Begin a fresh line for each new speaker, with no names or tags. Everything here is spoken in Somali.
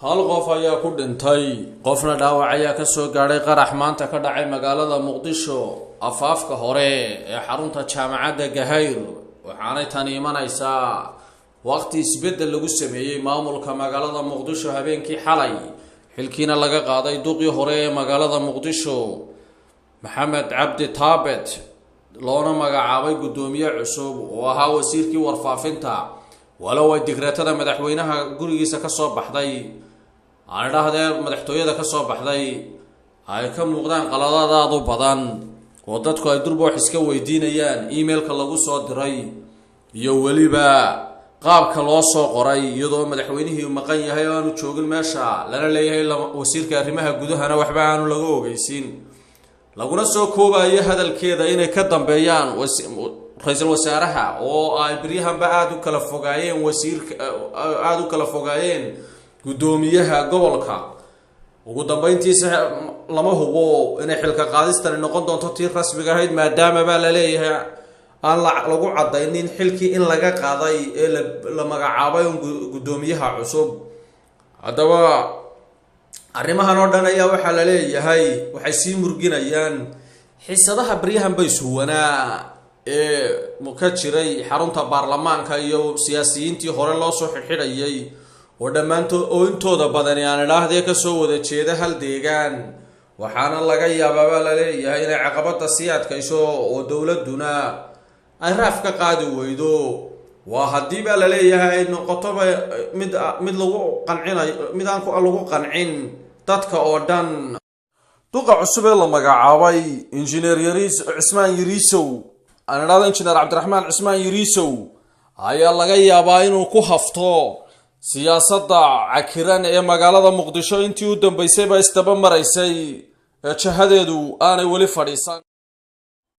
hal qof ayaa ku dhintay qofna dhaawac ayaa ka soo gaaray qarax maanta ka dhacay magaalada Muqdisho afaafka hore ee xarunta jaamacadda Gahayr waxaanay tan imanaysaa waqti isbedel lagu sameeyay maamulka magaalada Muqdisho habeenkii xalay xilkiina laga qaaday duqii hore ee magaalada Muqdisho Maxamed Cabdi Taabet loona magacaabay gudoomiye cusub oo ahaa wasiirkii warfaafinta walaw ay dikratada madaxweynaha gurigiisa ka soo baxday aan dhahdeen madaxtooyada ka soo baxday ay ka muuqdaan qaladaad u badan oo dadku ay durba wax iska weydiinayaan emailka lagu soo diray iyo waliba qaabka loo soo qoray iyadoo madaxweynihii maqan yahay oo aanu joogin meesha lana leeyahay wasiirka arrimaha gudahana waxba aanu laga ogeysin laguna soo koobayo hadalkeeda inay ka dambeeyaan ra'iisul wasaaraha oo ay bariyahanba aad u kala fogaayeen wasiirka aad u kala fogaayeen gudoomiyaha gobolka ugu dambeyntiisa lama hubo inay xilka qaadistan noqon doonto tii rasmiga ahayd maadaama baa la leeyahay aan lagu cadaynin xilkii in laga qaaday ee la magacaabay gudoomiyaha cusub hadaba arrimahan oo dhan ayaa waxa la leeyahay waxay sii murginayaan xisadaha bariyahan bay suwanaa ee ka jiray xarunta baarlamaanka iyo siyaasiyiintii hore loo soo xidhxidhayay oo dhamaantood oo intooda badan aan idhaahdee ka soo wada jeeda hal deegaan waxaana laga yaabaa la leeyahay inay caqabada sii adkayso oo dowladuna ay raaf ka qaadi weydo waa haddii baa la leeyahay noqoto mid lagu qancinayo mid aan lagu qancin dadka oo dhan duqa cusub ee la magacaabay injineer Cismaan Yariisow aan idhaahdo injineer Cabdiraxmaan Cismaan Yariisow ayaa laga yaabaa inuu ku hafto siyaasadda cakiran ee magaalada Muqdisho intii u dambeysay ba istaba maraysay jahadeedu aanay wali fadhiisan